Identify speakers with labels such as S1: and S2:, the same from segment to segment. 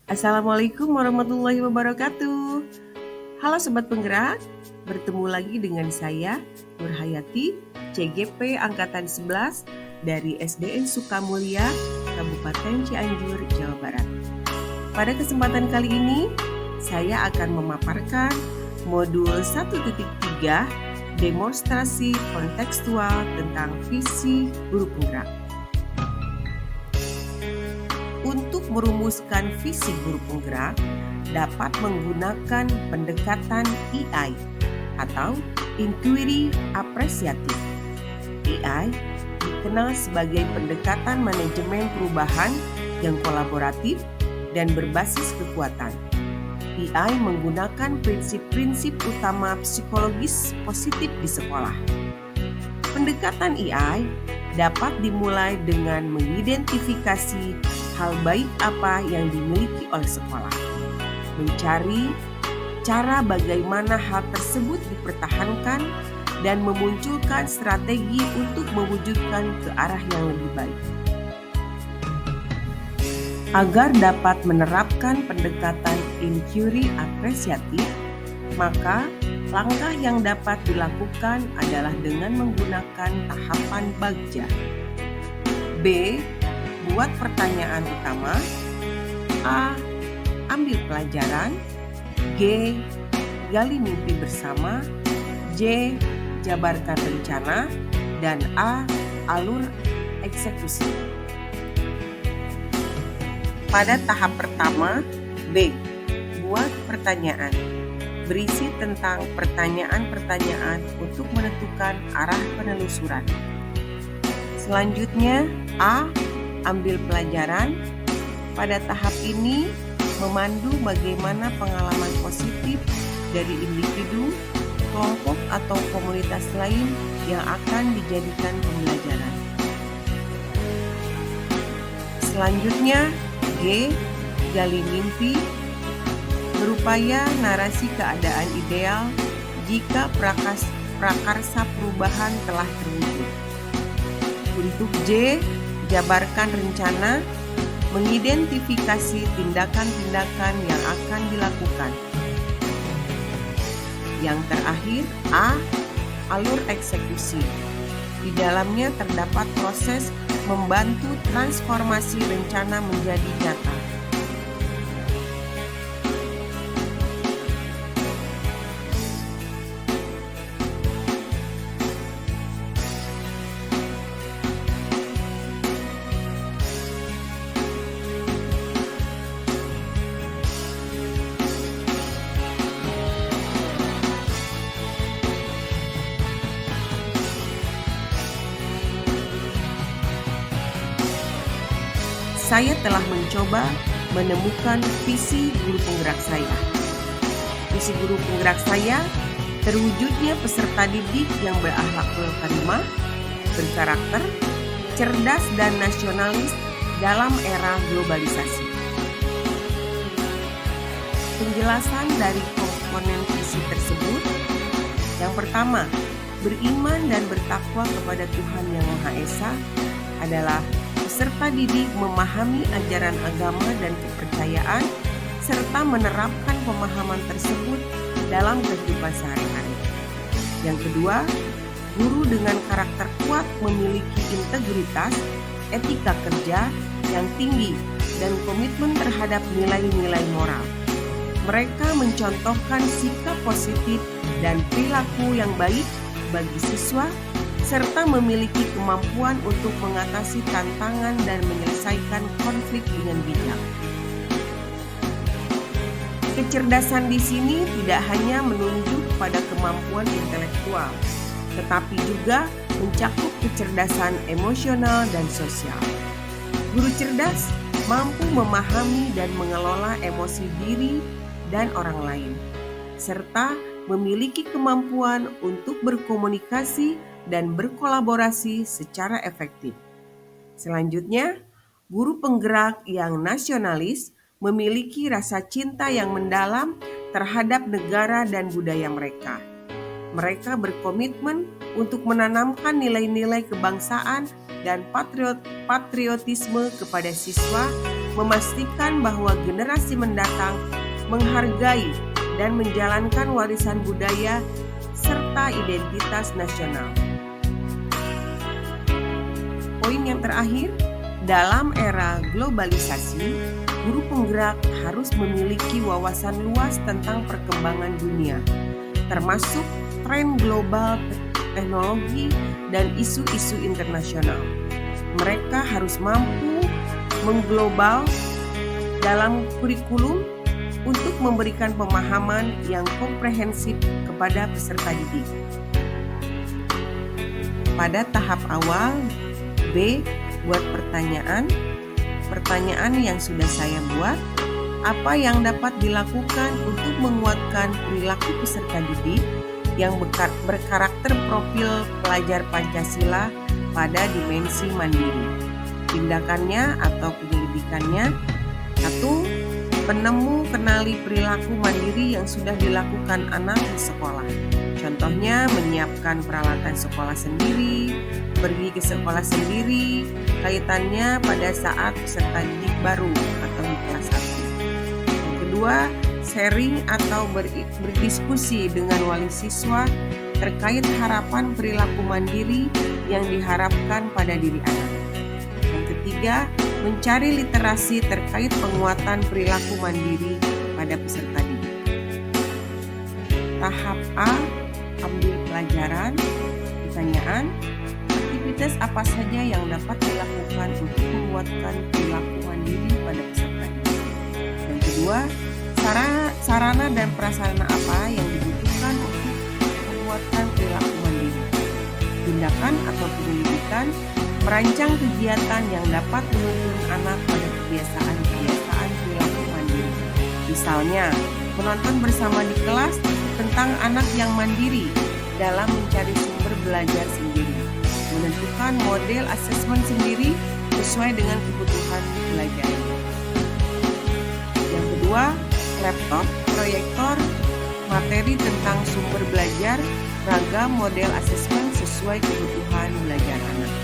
S1: Assalamualaikum warahmatullahi wabarakatuh. Halo Sobat Penggerak, bertemu lagi dengan saya Nur Hayati, CGP Angkatan 11 dari SDN Sukamulya, Kabupaten Cianjur, Jawa Barat. Pada kesempatan kali ini, saya akan memaparkan modul 1.3 demonstrasi kontekstual tentang visi guru penggerak. Untuk merumuskan visi guru penggerak, dapat menggunakan pendekatan EI atau Inquiry Apresiatif. EI dikenal sebagai pendekatan manajemen perubahan yang kolaboratif dan berbasis kekuatan. EI menggunakan prinsip-prinsip utama psikologis positif di sekolah. Pendekatan EI dapat dimulai dengan mengidentifikasi hal baik apa yang dimiliki oleh sekolah, mencari cara bagaimana hal tersebut dipertahankan, dan memunculkan strategi untuk mewujudkan ke arah yang lebih baik. Agar dapat menerapkan pendekatan inquiry apresiatif, maka langkah yang dapat dilakukan adalah dengan menggunakan tahapan bagja. B. Buat pertanyaan utama. A. Ambil pelajaran. G. Gali mimpi bersama. J. Jabarkan rencana. Dan A. Alur eksekusi. Pada tahap pertama, B. Buat pertanyaan. Berisi tentang pertanyaan-pertanyaan untuk menentukan arah penelusuran. Selanjutnya, A. Ambil pelajaran. Pada tahap ini, memandu bagaimana pengalaman positif dari individu, kelompok atau komunitas lain yang akan dijadikan pembelajaran. Selanjutnya, G. Gali mimpi. Berupaya narasi keadaan ideal jika prakarsa perubahan telah terwujud. Untuk J. Jabarkan rencana, mengidentifikasi tindakan-tindakan yang akan dilakukan. Yang terakhir, A. Alur eksekusi. Di dalamnya terdapat proses membantu transformasi rencana menjadi nyata. Saya telah mencoba menemukan visi guru penggerak saya. Visi guru penggerak saya terwujudnya peserta didik yang berakhlak karimah, berkarakter, cerdas dan nasionalis dalam era globalisasi. Penjelasan dari komponen visi tersebut. Yang pertama, beriman dan bertakwa kepada Tuhan Yang Maha Esa adalah peserta didik memahami ajaran agama dan kepercayaan serta menerapkan pemahaman tersebut dalam kehidupan sehari-hari. Yang kedua, guru dengan karakter kuat memiliki integritas, etika kerja yang tinggi, dan komitmen terhadap nilai-nilai moral. Mereka mencontohkan sikap positif dan perilaku yang baik bagi siswa, serta memiliki kemampuan untuk mengatasi tantangan dan menyelesaikan konflik dengan bijak. Kecerdasan di sini tidak hanya menunjuk pada kemampuan intelektual, tetapi juga mencakup kecerdasan emosional dan sosial. Guru cerdas mampu memahami dan mengelola emosi diri dan orang lain, serta memiliki kemampuan untuk berkomunikasi dan berkolaborasi secara efektif. Selanjutnya, guru penggerak yang nasionalis memiliki rasa cinta yang mendalam terhadap negara dan budaya mereka. Mereka berkomitmen untuk menanamkan nilai-nilai kebangsaan dan patriotisme kepada siswa memastikan bahwa generasi mendatang menghargai dan menjalankan warisan budaya serta identitas nasional. Poin yang terakhir, dalam era globalisasi, guru penggerak harus memiliki wawasan luas tentang perkembangan dunia, termasuk tren global, teknologi, dan isu-isu internasional. Mereka harus mampu mengglobal dalam kurikulum untuk memberikan pemahaman yang komprehensif kepada peserta didik. Pada tahap awal, B. Buat pertanyaan yang sudah saya buat. Apa yang dapat dilakukan untuk menguatkan perilaku peserta didik yang berkarakter profil pelajar Pancasila pada dimensi mandiri? Tindakannya atau penyelidikannya. 1. Penemu kenali perilaku mandiri yang sudah dilakukan anak di sekolah. Contohnya menyiapkan peralatan sekolah sendiri, pergi ke sekolah sendiri, kaitannya pada saat peserta didik baru atau di kelas 1. Yang kedua, sharing atau berdiskusi dengan wali siswa terkait harapan perilaku mandiri yang diharapkan pada diri anak. Yang ketiga, mencari literasi terkait penguatan perilaku mandiri pada peserta didik. Tahap A, ambil pelajaran. Pertanyaan, aktivitas apa saja yang dapat dilakukan untuk menguatkan perilaku mandiri pada peserta didik? Yang kedua, sarana dan prasarana apa yang dibutuhkan untuk menguatkan perilaku mandiri? Tindakan atau penyelidikan, merancang kegiatan yang dapat menuntun anak pada kebiasaan-kebiasaan perilaku mandiri. Misalnya, menonton bersama di kelas tentang anak yang mandiri dalam mencari sumber belajar sendiri, menentukan model asesmen sendiri sesuai dengan kebutuhan belajar. Yang kedua, laptop, proyektor, materi tentang sumber belajar, ragam model asesmen sesuai kebutuhan belajar anak.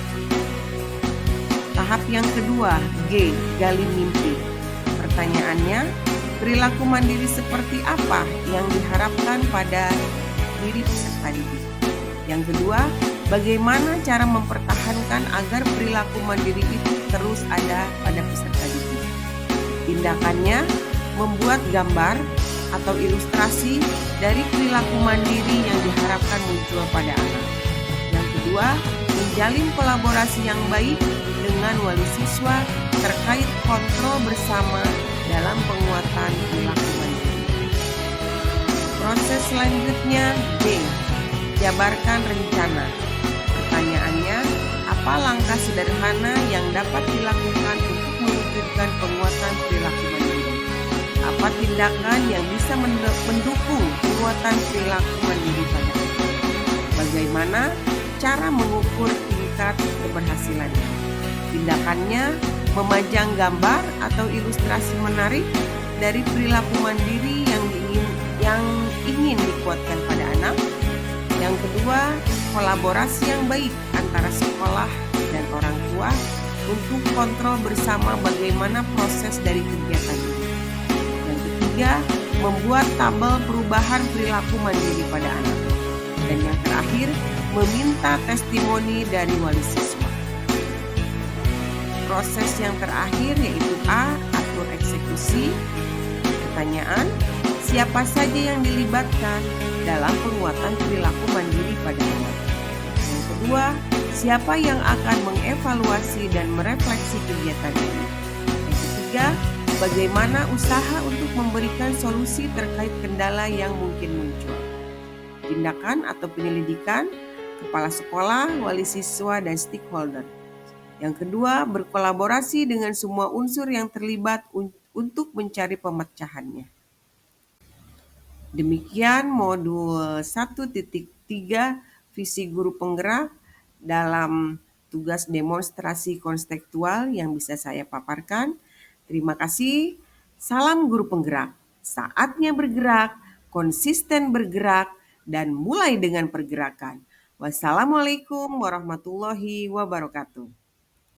S1: Tahap yang kedua, G, gali mimpi. Pertanyaannya, perilaku mandiri seperti apa yang diharapkan pada diri peserta didik? Yang kedua, bagaimana cara mempertahankan agar perilaku mandiri itu terus ada pada peserta didik? Tindakannya, membuat gambar atau ilustrasi dari perilaku mandiri yang diharapkan muncul pada anak. Yang kedua, menjalin kolaborasi yang baik dengan wali siswa terkait kontrol bersama dalam penguatan perilaku mandiri. Proses selanjutnya D, jabarkan rencana. Pertanyaannya, apa langkah sederhana yang dapat dilakukan untuk mewujudkan penguatan perilaku mandiri? Apa tindakan yang bisa mendukung penguatan perilaku mandiri pada anak? Bagaimana cara mengukur tingkat keberhasilannya? Tindakannya, memajang gambar atau ilustrasi menarik dari perilaku mandiri yang ingin dikuatkan pada anak. Yang kedua, kolaborasi yang baik antara sekolah dan orang tua untuk kontrol bersama bagaimana proses dari kegiatan ini. Yang ketiga, membuat tabel perubahan perilaku mandiri pada anak. Dan yang terakhir, meminta testimoni dari wali siswa. Proses yang terakhir yaitu A, atur eksekusi. Pertanyaan, siapa saja yang dilibatkan dalam penguatan perilaku mandiri pada anak? Yang kedua, siapa yang akan mengevaluasi dan merefleksi kegiatan ini? Yang ketiga, bagaimana usaha untuk memberikan solusi terkait kendala yang mungkin muncul? Tindakan atau penyelidikan, kepala sekolah, wali siswa, dan stakeholder. Yang kedua, berkolaborasi dengan semua unsur yang terlibat untuk mencari pemecahannya. Demikian modul 1.3 visi guru penggerak dalam tugas demonstrasi konstekstual yang bisa saya paparkan. Terima kasih. Salam guru penggerak. Saatnya bergerak, konsisten bergerak, dan mulai dengan pergerakan. Wassalamualaikum warahmatullahi wabarakatuh.